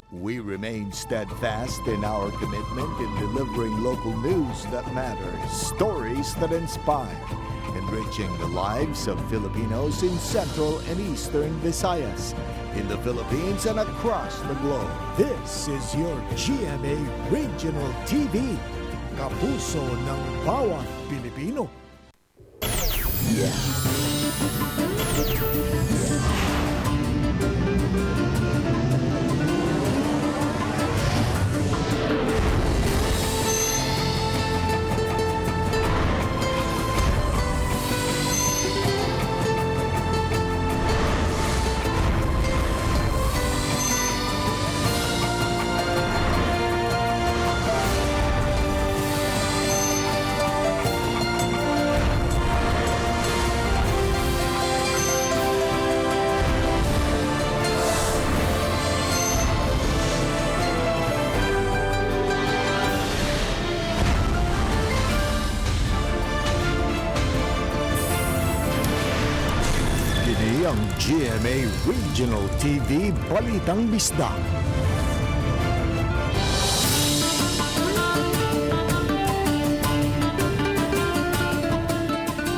We remain steadfast in our commitment in delivering local news that matters, stories that inspire, enriching the lives of Filipinos in Central and Eastern Visayas, in the Philippines and across the globe. This is your GMA Regional TV, kapuso ng bawat Pilipino. Ang GMA Regional TV Balitang Bisdak.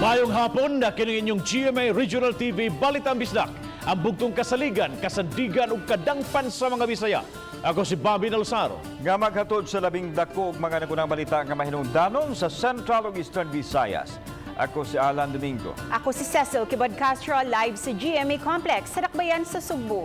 Mayong hapon na kining inyong GMA Regional TV Balitang Bisdak, ang bugtong kasaligan, kasandigan ug kadangpan sa mga Bisaya. Ako si Bobby Nalsaro. Nga maghatod sa labing dako ug mga nagunang balita nga mahinungdanon sa Central ug Eastern Visayas. Ako si Alan Domingo. Ako si Cecil Kibod Castro, live sa GMA Complex sa Dakbayan sa Sugbo.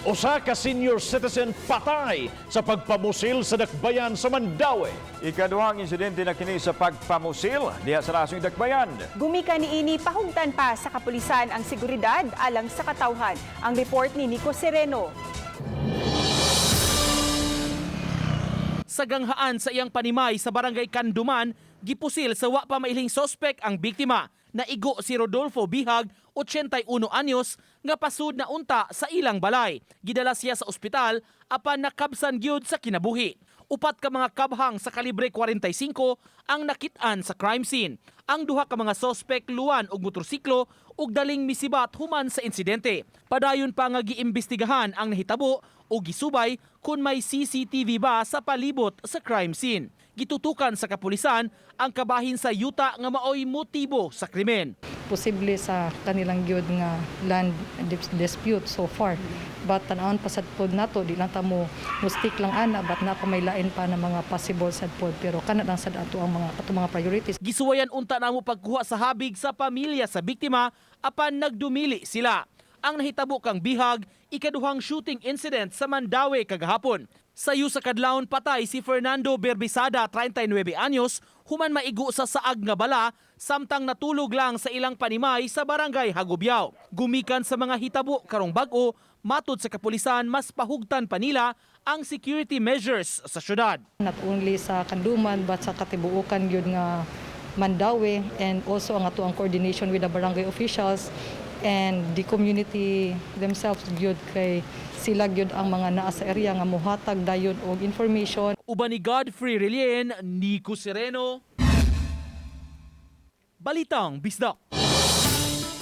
Usa ka senior citizen patay sa pagpamusil sa Dakbayan sa Mandaue. Ikaduhang insidente na kini sa pagpamusil diha sa nasong Dakbayan. Gumika niini pahugtan pa sa kapulisan ang seguridad alang sa katawhan. Ang report ni Nico Sereno. Sa ganghaan sa iyang panimay sa barangay Kanduman, gipusil sa wa pa mailing sospek ang biktima na igo si Rodolfo Bihag, 81 anyos, nga pasud na unta sa ilang balay. Gidala siya sa ospital apan nakabsan gyud sa kinabuhi. Upat ka mga kabhang sa kalibre 45 ang nakit-an sa crime scene. Ang duha ka mga sospek luwan og motorsiklo ug daling misibat human sa insidente. Padayon pa nga giimbestigahan ang nahitabo o gisubay kung may CCTV ba sa palibot sa crime scene. Gitutukan sa kapulisan ang kabahin sa yuta nga maoy motibo sa krimen. Posible sa kanilang gyud nga land dispute so far. But tanawon pa sad pod nato di lang ta mo stick lang ana but na pa may lain pa na mga possible sad pod pero kana lang sad ato ang mga priorities. Gisuwayan unta namo pagkuha sa habig sa pamilya sa biktima apan nagdumili sila. Ang nahitabo kang Bihag, ikaduhang shooting incident sa Mandaue kagahapon. Sayo sa kadlawon patay si Fernando Berbisada, 39 anyos, human maigo sa saag nga bala, samtang natulog lang sa ilang panimay sa barangay Hagubyaw. Gumikan sa mga hitabo karong bag-o, matod sa kapulisan mas pahugtan pa nila ang security measures sa syudad. Not only sa Kanduman but sa katibuokan gyud nga Mandaue and also ang ato ang coordination with the barangay officials and the community themselves gyud kay sila gyud ang mga naa sa area nga mohatag dayon og information. Uban ni Godfrey Relien, Nico Sereno, Balitang Bisdak.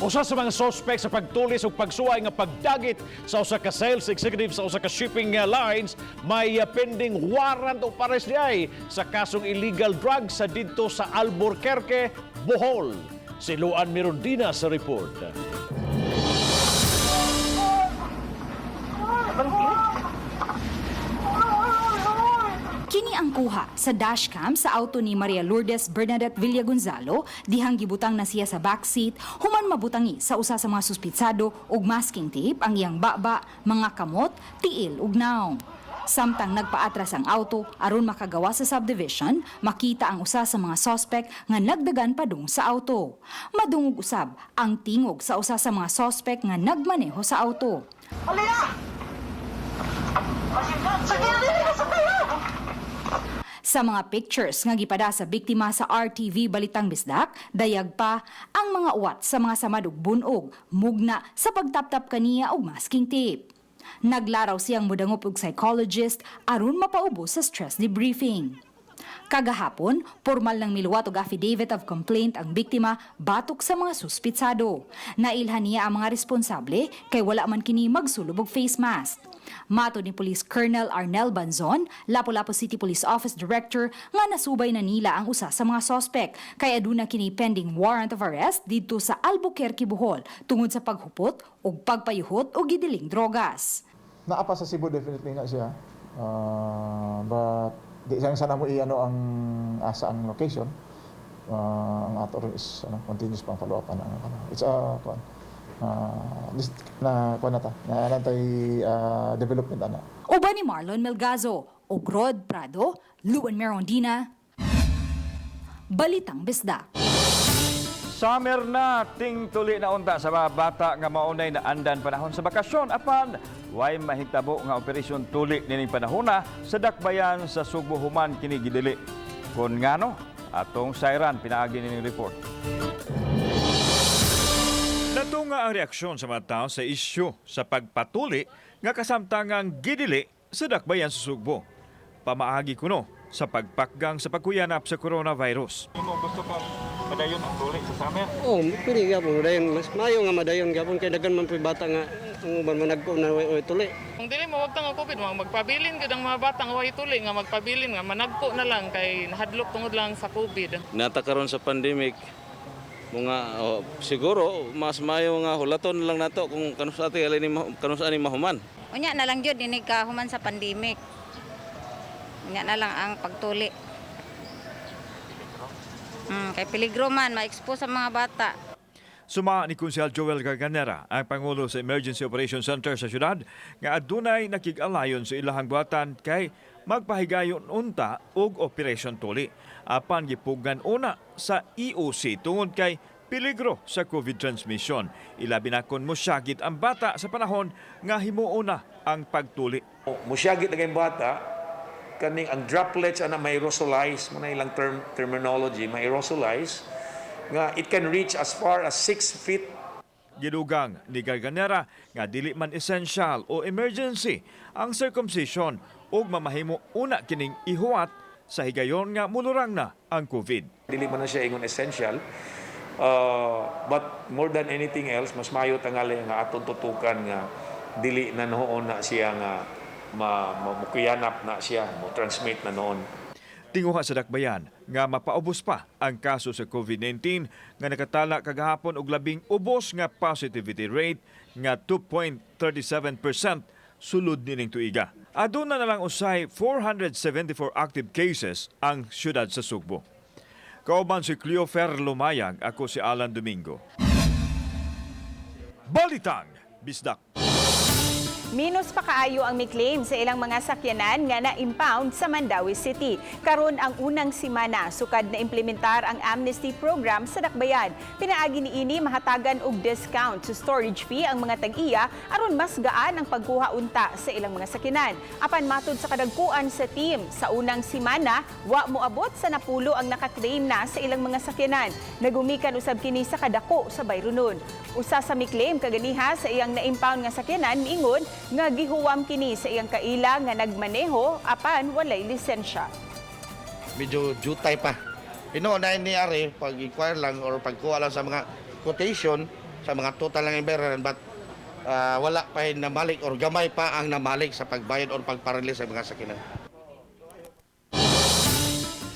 Usa sa mga sospek sa pagtulis ug pagsuway nga pagdagit sa usa ka sales executive sa usa ka shipping lines may pending warrant of arrest diay sa kasong illegal drugs sa didto sa Albuquerque, Bohol. Si Luan Mirondina sa report. Kini ang kuha sa dashcam sa auto ni Maria Lourdes Bernadette Villagonzalo, dihang gibutang na siya sa backseat, human mabutangi sa usa sa mga suspitsado og masking tape ang iyang baba, mga kamot, tiil ug naong. Samtang nagpaatras ang auto aron makagawa sa subdivision, makita ang usa sa mga suspect nga nagdagan padung sa auto. Madungog usab ang tingog sa usa sa mga suspect nga nagmaneho sa auto. Sa mga pictures nga gipada sa biktima sa RTV Balitang Bisdak, dayag pa ang mga uwat sa mga samad ug bunog, mugna sa pagtaptap kaniya og masking tape. Naglaraw siyang mudangop og psychologist aron mapaubo sa stress debriefing. Kagahapon, formal ng miluwat og affidavit of complaint ang biktima batok sa mga suspitsado. Nailhan niya ang mga responsable kay wala man kini magsulub og face mask. Mato ni Police Colonel Arnel Banzon, Lapu-Lapu City Police Office Director, nga nasubay na nila ang usa sa mga sospek kay aduna kini pending warrant of arrest didto sa Albuquerque, Bohol tungod sa paghupot ug pagpayuhot og gidiling drogas. Naapa sa Cebu definitely na siya. But di sana mo i-ano ang asa ang location. Ang ato is continuous pang follow up na. It's development ana. Uban ni Marlon Melgazo, ug Rod Prado, Luan Merondina, Balitang Bisda. Summer na, ting tuli na unta sa mga bata nga maunay na andan panahon sa bakasyon. Apan, way mahitabo nga operasyon tuli nining panahona sa dakbayan sa Sugbo human kini gidili. Kun ngano, atong Sairan pinaagi nining report. Natunga ang reaksyon sa mga tao sa isyu sa pagpatuli nga kasamtangang gidili sa dakbayan sa Sugbo. Pamaagi kuno sa pagpakgang sa pagkuyanap sa coronavirus. Gusto pa madayon ang tuli sa summer? Oo, pwede gapon madayon. Mas mayo nga madayon gapon kay daghan man po'y bata nga ang uban managko na way tuli. Kung dili mawag nga COVID, magpabilin gid ang mga bata nga way tuli nga magpabilin nga managko na lang kay nahadlok tungod lang sa COVID. Nata karon sa pandemic mga siguro mas mayo nga hulaton lang nato kung kanus ati alay ni kanus ani mahuman. Unya na lang jud dinig ka human sa pandemic. Unya na lang ang pagtuli. Kay peligro man ma-expose sa mga bata. Suma ni Kunsel Joel Garganera, ang Pangulo sa Emergency Operations Center sa syudad, nga adunay nakig-alayon sa ilahang buhatan kay magpahigayon unta og Operation Tuli. Apan gipugan una sa EOC tungod kay peligro sa COVID transmission. Ilabi na kon mosyagit ang bata sa panahon nga himuuna ang pagtuli. Mosyagit ang bata, kaning ang droplets ana may aerosolize, man ilang terminology, may aerosolize nga it can reach as far as 6 feet. Gidugang ni Garganera nga dili man essential o emergency ang circumcision ug mamahimo una kining ihuwat sa higayon nga mulurang na ang COVID. Dili man na siya ingon essential, but more than anything else, mas mayo tangali nga atong tutukan nga dili na noon na siya nga makuyanap na siya, mo-transmit na noon. Tinguha sa dakbayan nga mapaubos pa ang kaso sa COVID-19 nga nakatala kagahapon og labing ubos nga positivity rate nga 2.37% sulod nining tuiga. Aduna na lang usay 474 active cases ang syudad sa Sugbo. Kauban si Cleofer Lumayag, ako si Alan Domingo. Balitang Bisdak. Minus pa kaayo ang mi-claim sa ilang mga sakyanan nga na-impound sa Mandawi City. Karon ang unang simana sukad na implementar ang amnesty program sa dakbayan. Pinaagi niini mahatagan og discount sa storage fee ang mga tag-iya aron mas gaan ang pagkuha unta sa ilang mga sakyanan. Apan matud sa kadagkuan sa team, sa unang simana wa moabot sa napulo ang naka-claim na sa ilang mga sakyanan. Nagumikan usab kini sa kadako sa bayronon. Usa sa mi-claim kaganiha sa iyang na-impound nga sakyanan miingon nga gihuwam kini sa iyang kaila nga nagmaneho apan walay lisensya. Medyo jutay pa. Inuunahin ni Ari pag-inquire lang or pagkuha lang sa mga quotation sa mga total lang imbayaran but wala pa namalik or gamay pa ang namalik sa pagbayad or pagparilis sa mga sakinan.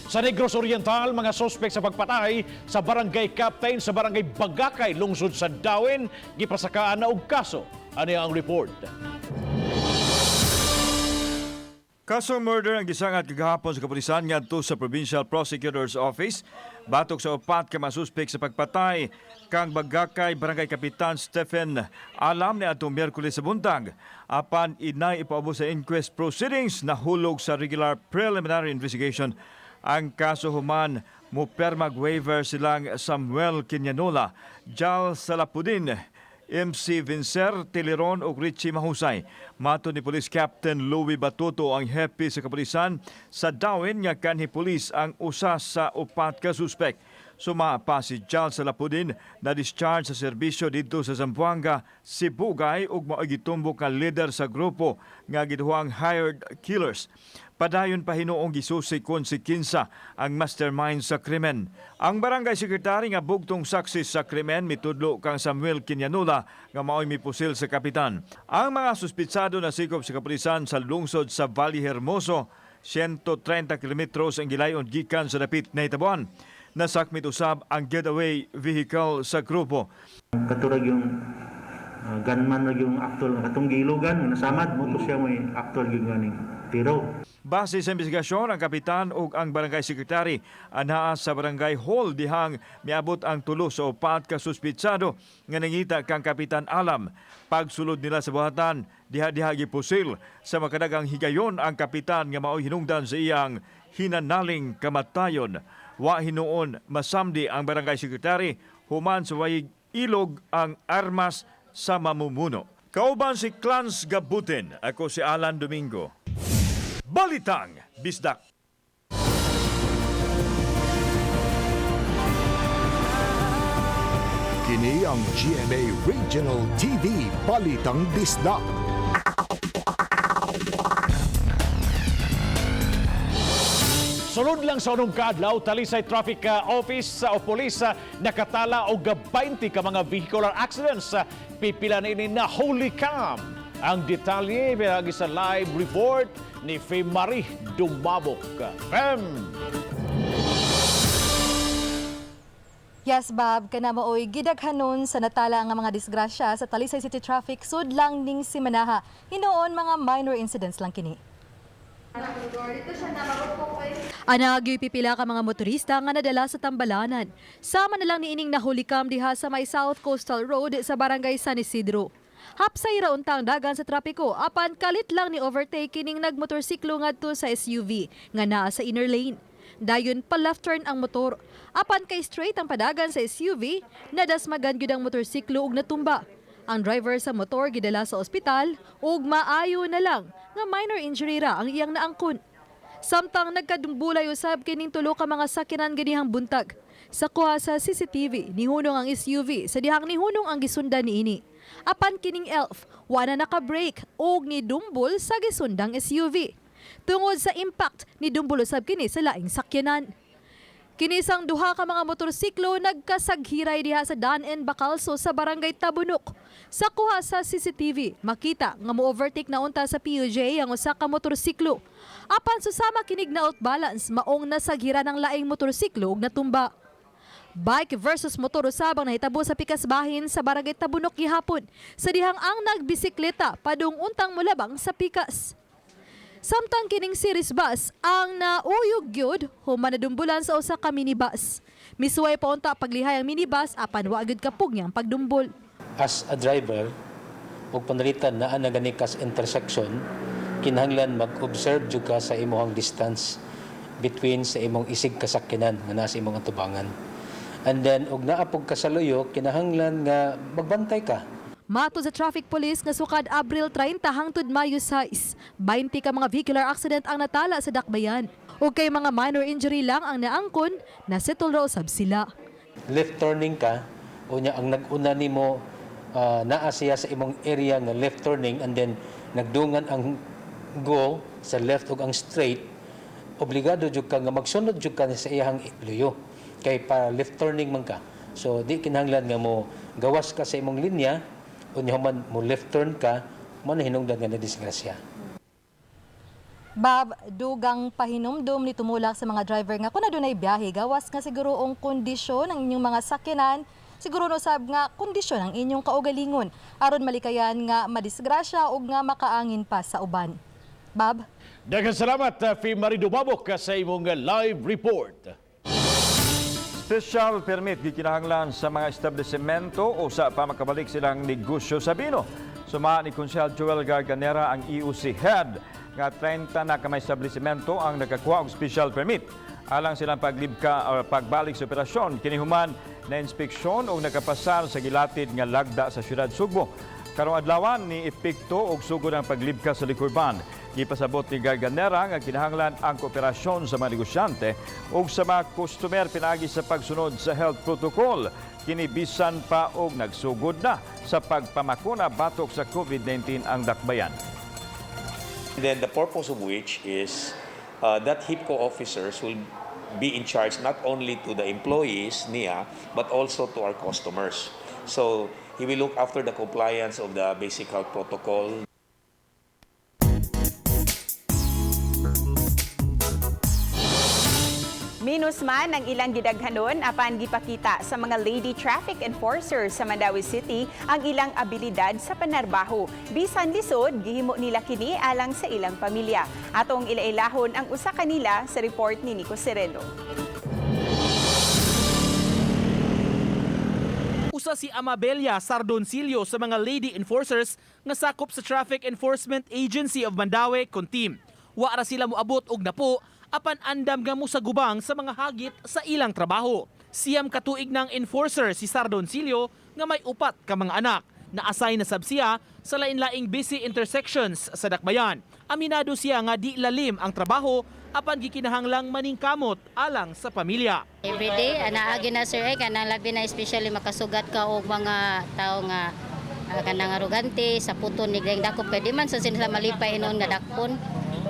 Sa Negros Oriental, mga sospek sa pagpatay sa barangay captain sa barangay Bagakay, lungsod sa Dawin, gipasakaan na og kaso. Ano ang report? Kasong murder ang gisangat kagahapon sa kapulisan ngadto sa Provincial Prosecutor's Office. Batok sa upat ka masuspek sa pagpatay kang Bagakay Barangay Kapitan Stephen alam ni atong Miyerkules sa buntag. Apan inay ipaubos sa inquest proceedings nahulog sa regular preliminary investigation. Ang kaso human mo permag waiver silang Samuel Quinianola, Jal Salapudin, MC Vincer Teleron ug Richie Mahusay. Mato ni Police Captain Louie Batuto ang hepe sa kapulisan sa Dawin nga kanhi pulis ang usa sa upat ka suspek. Suma pa si Jal Salapudin na discharge sa serbisyo dito sa Zamboanga, Sibugay ug maogitumbok nga leader sa grupo nga giduhang hired killers. Padayon pa hinuong gisusi kon si Kinsa ang mastermind sa krimen. Ang barangay sekretary nga bugtong saksi sa krimen mitudlo kang Samuel Quinyanula nga mao'y mipusil sa kapitan. Ang mga suspitsado na sikop sa kapulisan sa lungsod sa Valle Hermoso, 130 kilometros ang gilayon gikan sa dapit na hitabuan. Nasakmit usab ang getaway vehicle sa grupo. Katurag yung gunman na yung actual katong giilugan nasamad mo to siya may actual yung ganing tiro. Base sa investigasyon, ang kapitan ug ang barangay secretary anaa sa barangay hall dihang miabot ang 3 sa 4 ka suspitsado nga nangita kang kapitan alam. Pagsulod nila sa buhatan, diha-diha gipusil sa makadagang higayon ang kapitan nga mao'y hinungdan sa iyang hinanaling kamatayon. Wa hinuon masamdi ang barangay secretary human sa wayig ilog ang armas sa mamumuno. Kauban si Clans Gabutin, ako si Alan Domingo. Balitang Bisdak. Kini ang GMA Regional TV Balitang Bisdak. Sulod lang sa unong kaadlaw, Talisay Traffic Office o Police nakatala og 20 ka mga vehicular accidents. Pipila na ini na holy cam. Ang detalye pinagi sa live report ni Fem Marie Dumabok. Fem! Yes, Bob, kana maoy gidaghanon sa natala nga mga disgrasya sa Talisay City Traffic sudlang ning simanaha. Hinoon mga minor incidents lang kini. Anagyo'y pipila ka mga motorista nga nadala sa tambalanan. Sama na lang ni ining nahulikam diha sa may South Coastal Road sa barangay San Isidro. Hapsay ra untang dagan sa trapiko apan kalit lang ni overtake kining nagmotorsiklo ngadto sa SUV nga naa sa inner lane. Dayon pa left turn ang motor. Apan kay straight ang padagan sa SUV, nadasmagan gyud ang motorsiklo ug natumba. Ang driver sa motor gidala sa ospital ug maayo na lang nga minor injury ra ang iyang naangkon. Samtang nagkadumbulay usab kining tulo ka mga sakyanan ganihang buntag. Sa kuha sa CCTV, nihunong ang SUV sa dihang nihunong ang gisundan niini. Apan kining elf, wala naka-brake ug nidumbol sa gisundang SUV. Tungod sa impact, nidumbol usab kini sa laing sakyanan. Kinisang duha ka mga motorsiklo nagkasaghiray diha sa Danen Bacalso sa barangay Tabunok. Sa kuha sa CCTV, makita nga mo-overtake na unta sa PUJ ang usa ka motorsiklo. Apan susama kinig na outbalance maong nasaghira ng laing motorsiklo ug natumba. Bike versus motor usab ang nahitabo sa Pikasbahin sa barangay Tabunok gihapon. Sa dihang ang nagbisikleta padung untang mulabang sa pikas. Samtang kining series bus ang nauyog gyud human nadumbulan sa usa ka minibus. Misuway pa unta paglihay ang minibus apan wa gyud kapugyang pagdumbol. As a driver, ug panalitan naa na gani kas intersection, kinahanglan mag-observe jud ka sa imong distance between sa imong isig kasakyanan nga naa sa imong atubangan. And then ug naa pug kasaluyo, kinahanglan nga magbantay ka. Mato sa traffic police nga sukad Abril 30 hangtod Mayo 6, 20 ka mga vehicular accident ang natala sa dakbayan. O kay mga minor injury lang ang naangkon, nasettle raw usab sila. Left turning ka, unya ang nag-una nimo naa siya sa imong area nga left turning and then nagdungan ang go sa left ug ang straight, obligado jud ka nga magsunod jud ka sa iyang luyo kay para left turning man ka. So di kinahanglan nga mo gawas ka sa imong linya. Unya man mo left turn ka, man hinungdan nga na disgrasya. Bob, dugang pahinumdum ni tumulak sa mga driver nga kung adunay biyahe, gawas nga siguro ang kondisyon ng inyong mga sakyanan, siguro no sab nga kondisyon ang inyong kaugalingon aron malikayan nga madisgrasya ug nga makaangin pa sa uban. Bob? Daghang salamat, Fem Marie Dumabok sa imong live report. Special permit gikinahanglan sa mga establishmento o sa pamakabalik silang negosyo sa Bino. Suma ni Konsehal Joel Garganera ang EOC head nga 30 na kamay establishmento ang nakakuha og special permit. Alang silang paglibka o pagbalik sa operasyon, kinihuman na inspeksyon o nakapasar sa gilatid nga lagda sa siyudad Sugbo. Karong adlawan ni epekto og sugod ang paglibka sa liquor-ban. Gipasabot ni Garganera nga kinahanglan ang kooperasyon sa mga negosyante ug sa mga customer pinagi sa pagsunod sa health protocol. Kini bisan pa og nagsugod na sa pagpamakuna batok sa COVID-19 ang dakbayan. Then the purpose of which is that HIPCO officers will be in charge not only to the employees niya, but also to our customers. So he will look after the compliance of the basic health protocol. Minus man ang ilang gidaghanon apan gipakita sa mga lady traffic enforcers sa Mandawi City ang ilang abilidad sa panarbaho. Bisan lisod, gihimo nila kini alang sa ilang pamilya. Atong ilailahon ang usa kanila sa report ni Nico Sereno. Usa si Amabella Sardoncillo sa mga lady enforcers nga sakop sa Traffic Enforcement Agency of Mandawi, Kuntim. Wa ra sila moabot og napo apan andam nga mo sa gubang sa mga hagit sa ilang trabaho. Siyam katuig ng enforcer si Sardoncillo nga may 4 ka mga anak. Na-assign na sab siya sa lain-laing busy intersections sa Dakbayan. Aminado siya nga di lalim ang trabaho apan gikinahanglang maningkamot alang sa pamilya. Everyday anaagi na sir kanang labi na especially makasugat ka og mga tao nga kanang arugante sa puton ni dakop kay di man sa sila malipay inon nga dakpon.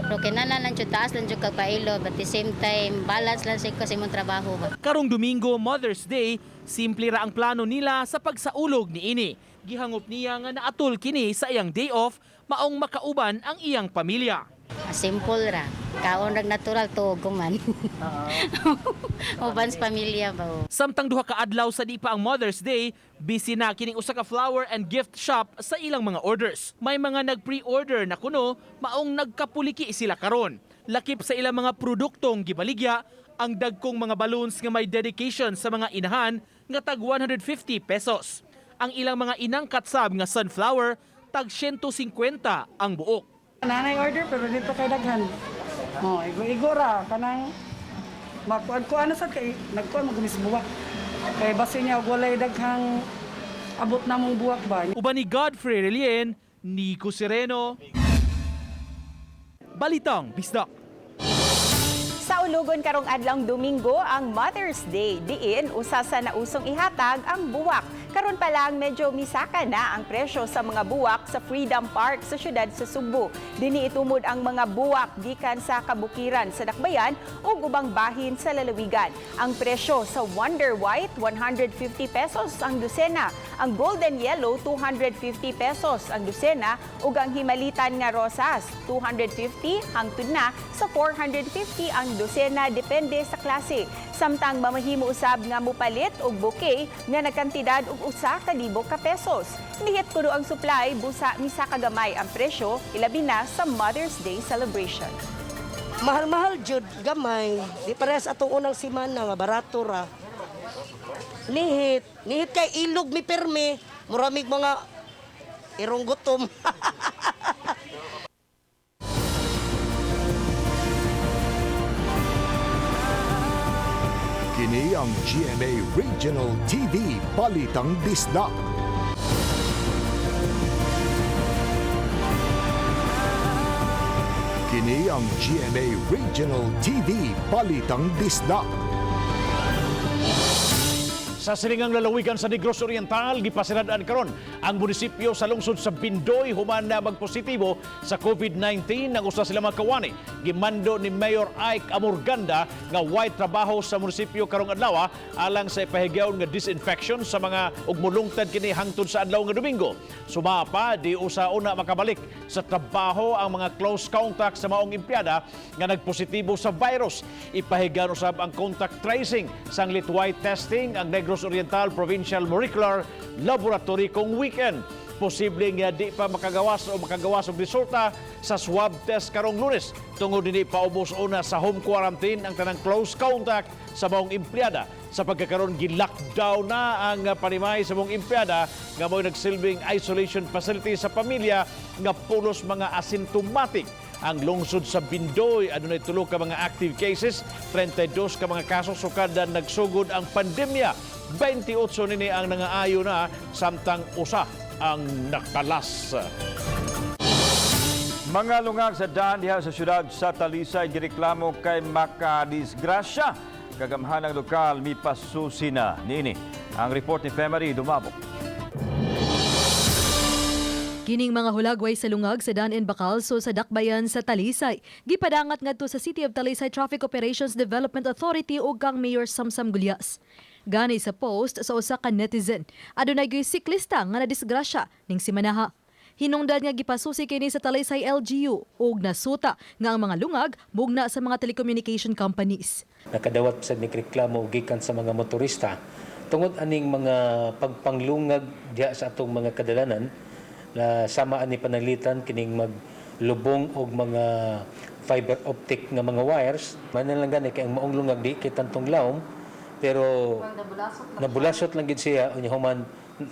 Pero kinahanglan lang jud taas lang jud kag pailo but at the same time balance lang sa kasi imong trabaho ba. Karong Domingo, Mother's Day, simple ra ang plano nila sa pagsaulog niini. Gihangop niya nga naatol kini sa iyang day off maong makauban ang iyang pamilya. Simple ra. Kaon rag natural tuog ko man. Ubans pamilya ba. Samtang duha ka adlaw sa di pa ang Mother's Day, busy na kining usa ka flower and gift shop sa ilang mga orders. May mga nag-pre-order na kuno maong nagkapuliki sila karon. Lakip sa ilang mga produktong gibaligya ang dagkong mga balloons nga may dedication sa mga inahan nga tag 150 pesos. Ang ilang mga inang katsab nga sunflower tag 150 ang buok. Nanay order pero dito kay daghan. Igo ra kanang makuan sa kay nagkuan magumis buwak. Kay basi niya walay daghang abot na mong buwak ba. Uban ni Godfrey Relien, Nico Sereno. Balitang Bisdak. Sa ulugon karong adlawng Domingo ang Mother's Day, diin usa sa nausong ihatag ang buwak. Karon pa lang medyo misaka na ang presyo sa mga buwak sa Freedom Park sa siyudad sa Subo. Dini itumod ang mga buwak gikan sa kabukiran sa Dakbayan ug ubang bahin sa lalawigan. Ang presyo sa Wonder White 150 pesos ang dosena, ang Golden Yellow 250 pesos ang dosena ug ang Himalitan nga rosas 250 hangtod na sa 450 ang dosena depende sa klase. Samtang mamahimo usab nga mupalit og bouquet nga nagkantidad og 1,000 ka pesos. Nihit kuno ang supply, busa misa kagamay ang presyo, ilabi na sa Mother's Day celebration. Mahal-mahal jud gamay. Di parehas atong unang semana nga barato ra. Nihit kay ilog mi perme, muramig mga irong gutom. Kini ang GMA Regional TV Balitang Bisdak. Kini ang GMA Regional TV Balitang Bisdak. Sa silingang lalawigan sa Negros Oriental, gipasiradaan karon ang munisipyo sa lungsod sa Bindoy human na magpositibo sa COVID-19 nang usa sila makawani. Gimando ni Mayor Ike Amorganda nga white trabaho sa munisipyo karong adlaw alang sa ipahigyaw nga disinfection sa mga ug mulungtad kini hangtod sa adlaw nga Domingo. Sumapa di usa una makabalik sa trabaho ang mga close contact sa maong empleyada nga nagpositibo sa virus. Ipahigyaw usab ang contact tracing sang litway testing ang Negros Oriental Provincial Molecular Laboratory kung weekend. Posible nga di pa makagawas og resulta sa swab test karong Lunes. Tungod dinhi paubos una sa home quarantine ang tanang close contact sa maong empleyada. Sa pagkakaroon gi-lockdown na ang panimay sa maong empleyada nga mo'y nagsilbing isolation facility sa pamilya nga pulos mga asymptomatic. Ang lungsod sa Bindoy, adunay 3 ka mga active cases, 32 ka mga kaso sukadan nagsugod ang pandemya. 28 nini ang nangaayo na, samtang usa ang nakalas. Mga lungag sa daan diha sa syudad sa Talisay gireklamo kay makadisgrasya. Kagamhanang lokal mipasusina niini. Ang report ni Femery Dumabok. Kining mga hulagway sa lungag sa Dan and Bacalso sa Dakbayan sa Talisay. Gipadangat ngadto sa City of Talisay Traffic Operations Development Authority ug kang Mayor Samsam Gulyas. Gani sa post sa usa ka netizen, adunay gyud siklista nga nadisgrasya ning simanaha. Hinungdan nga gipasusi kini sa Talisay LGU ug nasuta nga ang mga lungag mugna sa mga telecommunication companies. Nakadawat sa nagreklamo gikan sa mga motorista tungod aning mga pagpanglungag diha sa atong mga kadalanan na sama ani panalitan kining maglubong og mga fiber optic nga mga wires. Manalang gani kay ang maong lungag di kay tantong lawom pero nabulasot lang gid siya unya human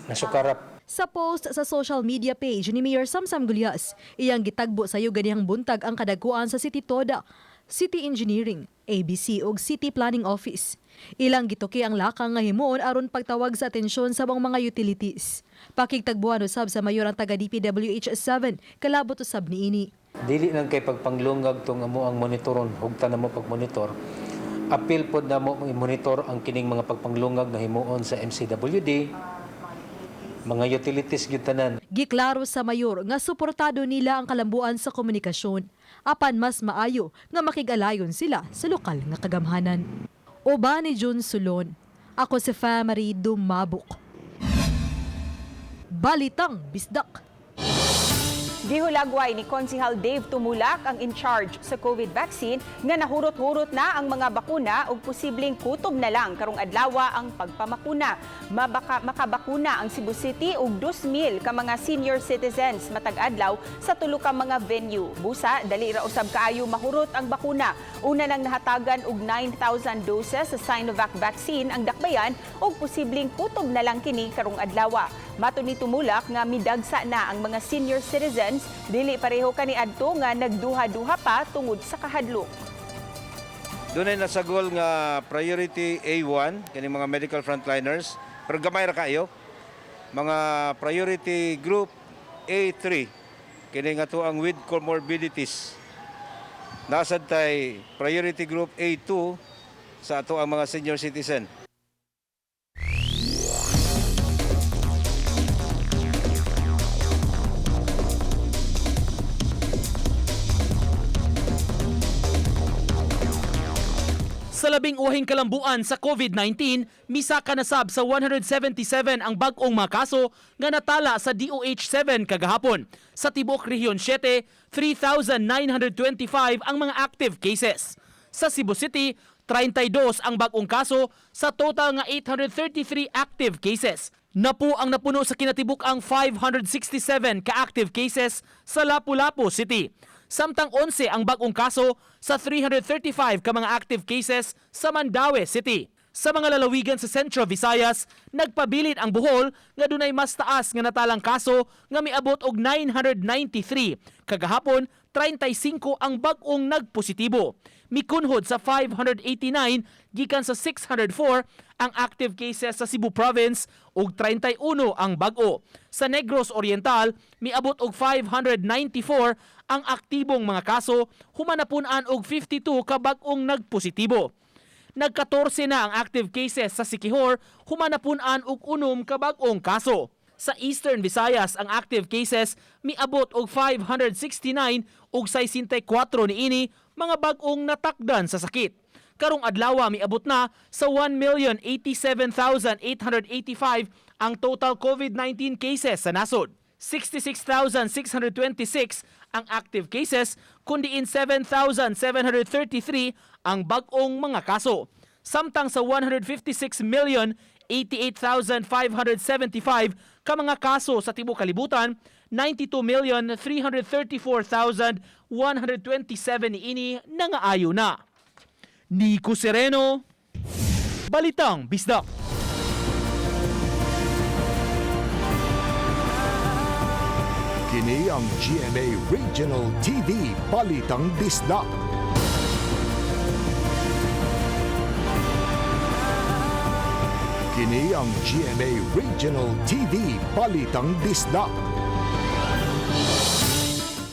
nasukarap. Sa post sa social media page ni Mayor Samsam Gulyas, iyang gitagbo sayo ganihang buntag ang kadagkuan sa City Toda, City Engineering, ABC ug City Planning Office. Ilang gituki ang lakang nga himuon aron pagtawag sa atensyon sa mga utilities. Pakigtagbuhan usab sa mayor ang taga DPWH 7 kalabot usab niini. Dili lang kay pagpanglungag tong amo ang monitoron hugtan namo pagmonitor. Apil pod namo i-monitor ang kining mga pagpanglungag na himuon sa MCWD, mga utilities gyud tanan. Giklaro sa mayor nga suportado nila ang kalambuan sa komunikasyon. Apan mas maayo nga makigalayon sila sa lokal nga kagamhanan. Oba ni Jun Sulon. Ako si Famary Dumabok. Balitang Bisdak. Gihulagway ni Konsehal Dave Tumulak ang in-charge sa COVID vaccine nga nahurot-hurot na ang mga bakuna ug posibleng kutob na lang karong adlaw ang pagpamakuna. Makabakuna ang Cebu City ug 2,000 ka mga senior citizens matag adlaw sa tulo ka mga venue. Busa dali ra usab kaayo mahurot ang bakuna. Una nang nahatagan og 9,000 doses sa Sinovac vaccine ang dakbayan ug posibleng kutob na lang kini karong adlaw. Mato ni Tumulak nga midagsa na ang mga senior citizens dili pareho kaniadto nga nagduha-duha pa tungod sa kahadlok. Dunay nasagol nga priority A1 kini mga medical frontliners pero gamay ra kayo. Mga priority group A3 kini nga tuang with comorbidities. Nasad tay priority group A2 sa ato ang mga senior citizen. Sa labing uhing kalambuan sa COVID-19, misaka na sab sa 177 ang bag-ong mga kaso nga natala sa DOH-7 kagahapon. Sa Tibok Rehiyon 7, 3,925 ang mga active cases. Sa Cebu City, 32 ang bag-ong kaso sa total nga 833 active cases. Napo ang napuno sa kinatibuk ang 567 ka-active cases sa Lapu-Lapu City. Samtang 11 ang bag-ong kaso sa 335 ka mga active cases sa Mandaue City. Sa mga lalawigan sa Central Visayas, nagpabilin ang Bohol nga dunay mas taas nga natalang kaso nga miabot og 993. Kagahapon, 35 ang bag-ong nagpositibo. Mikunhod sa 589 gikan sa 604 ang active cases sa Cebu Province ug 31 ang bag-o. Sa Negros Oriental, miabot og 594 ang aktibong mga kaso, humanapun-an og 52 ka bag-ong nagpositibo. Nag-14 na ang active cases sa Siquijor, humanapun-an og 6 ka bag-ong kaso. Sa Eastern Visayas, ang active cases miabot og 569 ug 64 niini mga bag-ong natakdan sa sakit. Karong adlaw miabot na sa 1,087,885 ang total COVID-19 cases sa nasod. 66,626 ang active cases, kundiin 7,733 ang bag-ong mga kaso. Samtang sa 156,088,575 ka mga kaso sa tibuok kalibutan, 92,334,127 niini nangaayo na. Nico Sereno, Balitang Bisdak. Kini ang GMA Regional TV Balitang Bisdak. Kini ang GMA Regional TV Balitang Bisdak.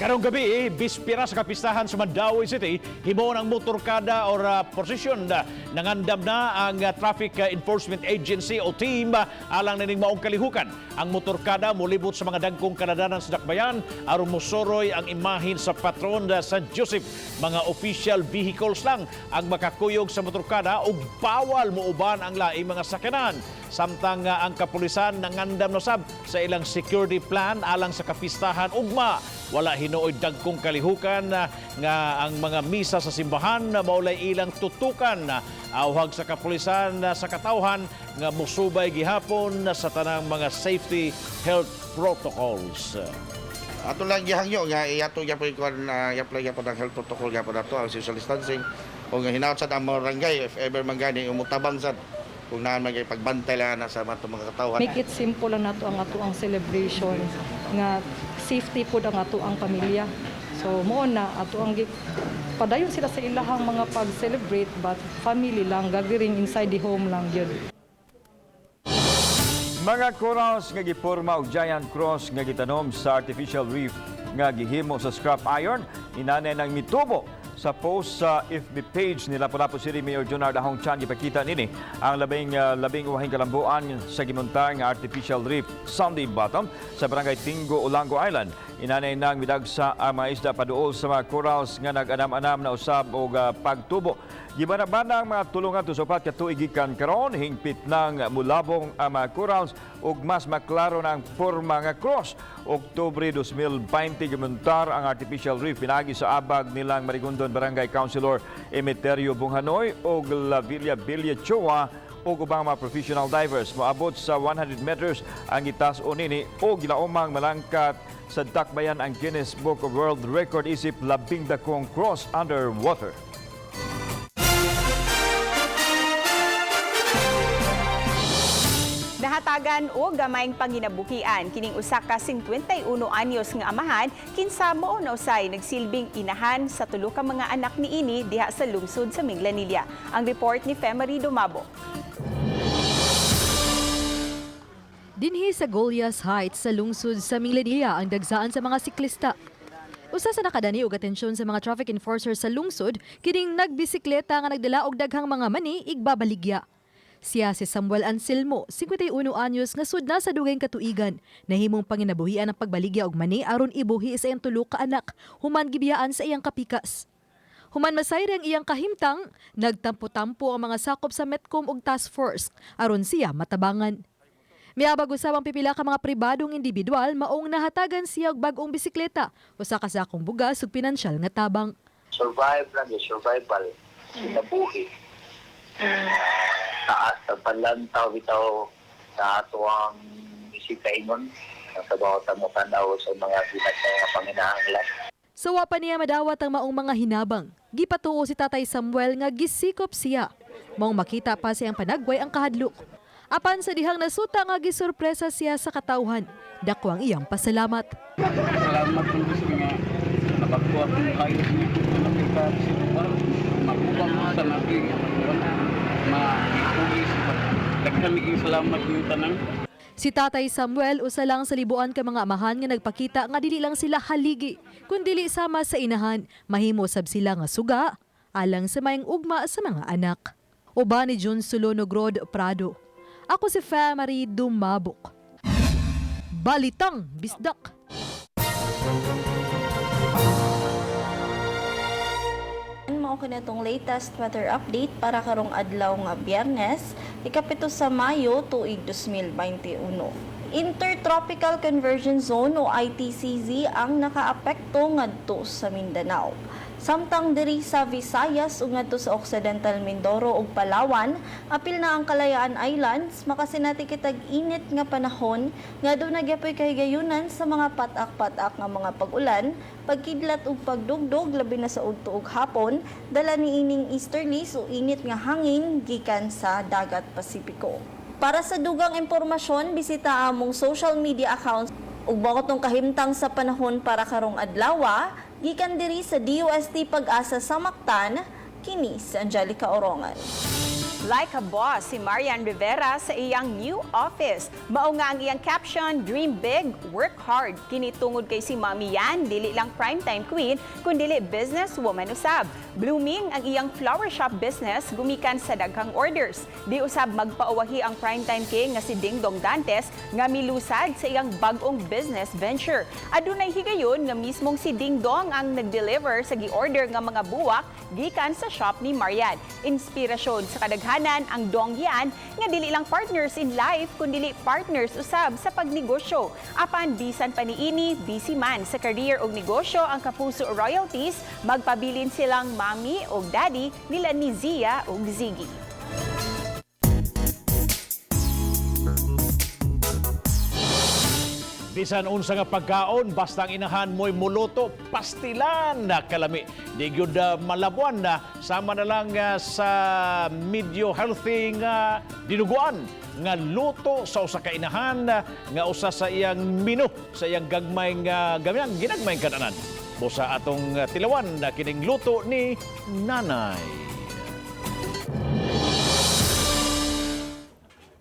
Karong gabi, bispira sa kapistahan sa Mandaue City, himuon ang motorkada or prosesyon Nangandam na ang Traffic Enforcement Agency o team alang nining maong kalihukan. Ang motorkada mulibot sa mga dagkong kanadanan sa dakbayan aron mosoroy ang imahin sa patron sa Joseph. Mga official vehicles lang ang makakuyog sa motorkada ug bawal muuban ang laing mga sakyanan. Samtang ang kapulisan nangandam na sab sa ilang security plan alang sa kapistahan ugma. Wala hinuoy dagkong kalihukan nga ang mga misa sa simbahan maulay ilang tutukan. Awhag sa kapulisan sa katawhan nga musubay gihapon sa tanang mga safety health protocols. Ato lang gihangyo nga iato gyapon i-apply gyapon ang health protocol gyapon nato ang social distancing o nga hinaut sad ang barangay if ever man gani umutabang sad kung naan man pagbantay lang na sa mga katawhan. Make it simple lang nato ang celebration nga safety pod ang ato ang pamilya. So mo na ato ang padayon sila sa ilahang mga pag-celebrate but family lang gathering inside the home lang gyud. Mga corals nga giporma og giant cross nga gitanom sa artificial reef nga gihimo sa scrap iron inanay nang mitubo sa post sa FB page ni Lapu-Lapu City Mayor Jonard Ahong Chan gipakita nini ang labing uwahing kalambuan sa gimontar nga artificial reef Sunday Bottom sa barangay Tingo, Olango Island. Inanay nang midagsa ang mga isda paduol sa mga corals nga nag-anam-anam na usab og pagtubo. Gibana-bana ang mga tulungan to sa upat ka tuig gikan karon hingpit nang mulabong ang mga corals ug mas maklaro na ang forma nga cross. Oktubre 2020 gimontar ang artificial reef pinagi sa abag nilang Marigondon Barangay Councilor Emeterio Bunghanoy ug La Villa Choa o ubang mga professional divers. Moabot sa 100 meters ang gitas-o nini o gilaumang malangkat sa dakbayan ang Guinness Book of World Record isip labing dakong cross underwater. Nahatagan o gamayng panginabukian kining usa ka 51 anyos nga amahan kinsa mao na usay nagsilbing inahan sa tulo ka mga anak niini diha sa lungsod sa Minglanilla. Ang report ni Femari Dumabo. Dinhi sa Golias Heights sa lungsod sa Minglanilla ang dagsaan sa mga siklista. Usa sa nakadani og atensyon sa mga traffic enforcers sa lungsod kining nagbisikleta nga nagdala og daghang mga mani igbabaligya. Siya si Samuel Anselmo, 51 anyos nga sud na sa dugay katuigan. Nahimong panginabuhian ang pagbaligya og mani aron ibuhi sa iyang tulo ka anak human gibiyaan sa iyang kapikas. Human masayre ang iyang kahimtang, nagtampo-tampo ang mga sakop sa Metcom ug task force aron siya matabangan. Miabag usab ang pipila ka mga pribadong individual maong nahatagan siya og bag-ong bisikleta, usa ka sakong bugas ug pinansyal nga tabang. Survive lang, survival, sinabuhi. Taas sa palantaw bitaw sa ato ang isikaingon sa bawat mo tanaw sa mga panginahanglan. Sawa pa niya madawat ang maong mga hinabang. Gipatuo si Tatay Samuel nga gisikop siya. Maong makita pa siyang panagway ang kahadlok. Apan sa dihang nasuta nga gisurpresa siya sa katawhan. Dako ang iyang pasalamat. Salamat kung gusto nga napagkuha kong kayo sa nakita sa magubang sa nabi ma-ipulis. Nagkamiging salamat yung tanang. Si Tatay Samuel usa lang sa libuan ka mga amahan nga nagpakita nga dili lang sila haligi, kundi sama sa inahan, mahimo sab sila nga suga alang sa mayang ugma sa mga anak. Uba ni John Sulono-Grod Prado. Ako si Femari Dumabok. Balitang Bisdak. Mao kinatong latest weather update para karong adlaw nga Biyernes, ikapito sa Mayo tuig 2021. Intertropical Convergence Zone o ITCZ ang nakaapekto ngadto sa Mindanao. Samtang diri sa Visayas ug ngadto sa Occidental Mindoro ug Palawan, apil na ang Kalayaan Islands, makasinati kitag init nga panahon nga do nagyapoy kahigayunan sa mga patak-patak nga mga pag-ulan, pagkidlat ug pagdugdog labi na sa udto ug hapon, dala niining easterlies o init nga hangin gikan sa dagat Pasipiko. Para sa dugang impormasyon, bisita among social media accounts ug bawat kahimtang sa panahon para karong adlaw, gikan diri sa DOST Pag-asa sa Mactan, kini si Angelica Orongan. Like a boss si Marian Rivera sa iyang new office. Mao nga ang iyang caption, "Dream big, work hard." Kini tungod kay si Mami Yan, dili lang primetime queen, kundi businesswoman usab. Blooming ang iyang flower shop business gumikan sa daghang orders. Di usab magpauwahi ang primetime king nga si Dingdong Dantes nga milusad sa iyang bag-ong business venture. Adunay higayon nga mismong si Dingdong ang nag-deliver sa gi-order nga mga buwak gikan sa shop ni Marian. Inspirasyon sa kadaghanan ang Dongyan nga dili lang partners in life kundi partners usab sa pagnegosyo. Apan bisan pa niini, busy man sa career og negosyo ang Kapuso Royalties, magpabilin silang mami o daddy nila ni Zia o Ziggy. Bisan unsa nga pagkaon, basta ang inahan mo'y muluto, pastilan na kalami. Di gyud malabuan na, sama na lang sa medyo healthy nga dinuguan nga luto sa usa ka inahan nga usa sa iyang menu, sa iyang gagmay nga gamyan, ginagmay kananan. Busa atong tilawan na kining luto ni Nanay.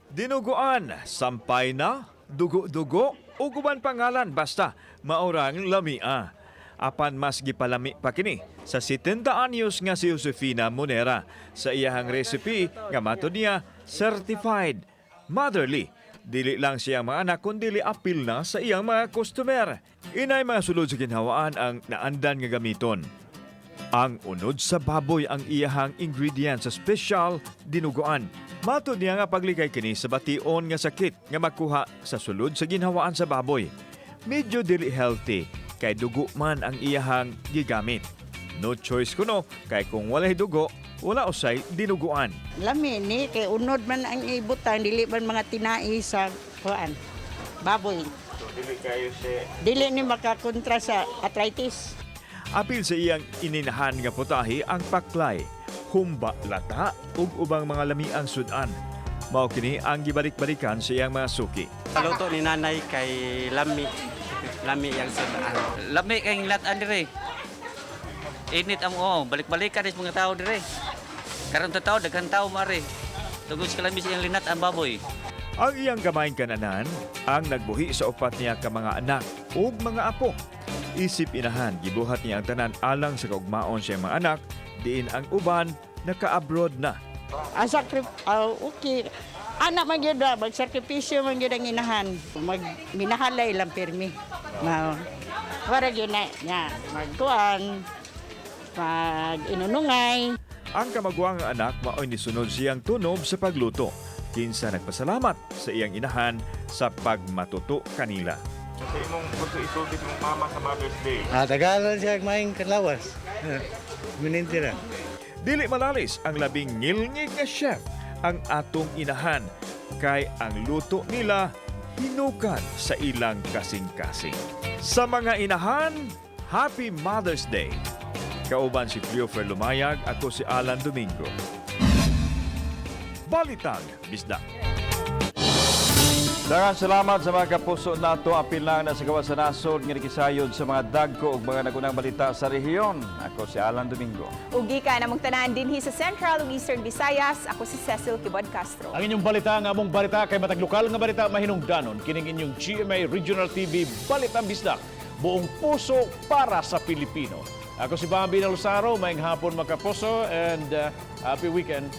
Dinuguan, sampay na, dugo-dugo, o guban pangalan basta maurang lamia. Apan mas gipalami pa kini sa 70 anyos nga si Josefina Monera sa iyahang recipe nga matod niya certified motherly. Dili lang siyang mga anak kundi apil na sa iyang mga customer. Inay mga sulod sa ginhawaan ang naandan nga gamiton. Ang unod sa baboy ang iyahang ingredient sa special dinuguan. Matod niya nga paglikay kini sa bation nga sakit nga makuha sa sulod sa ginhawaan sa baboy. Medyo dili healthy kay dugo man ang iyahang gigamit. No choice kuno kay kung walay dugo, wala usay dinuguan. Lami ni kay unod man ang ibutan dili man mga tinai sa kuan baboy. So dili kayo dili ni makakontra sa arthritis. Apil sa iyang ininahan nga putahe ang paklay, humba lata ug ubang mga lamiang sudan. Mao kini ang gibalik-balikan sa iyang mga suki. Luto ni nanay kay lami yang sudan. Lami kay latan dire. Init ang balik-balikan is mga tao dire. Karon ta tao daghan tao mare. Tugod sa lamis iyang linat ang baboy. Ang iyang gamayng kananan ang nagbuhi sa upat niya ka mga anak ug mga apo. Isip inahan, gibuhat niya ang tanan alang sa kaugmaon sa mga anak, diin ang uban naka-abroad na. Okay. Anak man yun na, magsakripisyo man yun ang inahan. Minahalay lang pirmi. Para yun na, magkuhan, mag-inunungay. Ang kamagwang anak maoy nisunod siyang tunob sa pagluto. Kinsa nagpasalamat sa iyang inahan sa pagmatuto kanila. Sa imong gusto isulti mong mama sa Mother's Day. Tagalan siya maing kanlawas. Minintira. Dili malalis ang labing ngilngig nga chef ang atong inahan kay ang luto nila hinukan sa ilang kasing-kasing. Sa mga inahan, Happy Mother's Day. Kauban si Cleofer Lumayag, ako si Alan Domingo. Balitang Bisda. Daghang salamat sa mga kapuso nato apil lang na sa gawas sa nasod nga nakisayod sa mga dagko ug mga nagunang balita sa rehiyon. Ako si Alan Domingo. Ugi ka namong tanan dinhi sa Central ug Eastern Visayas. Ako si Cecil Kibod Castro. Ang inyong balita nga among balita kay matag lokal nga balita mahinungdanon kining inyong GMA Regional TV Balitang Bisdak. Buong puso para sa Pilipino. Ako si Bambi Nalosaro, maayong hapon mga kapuso and happy weekend.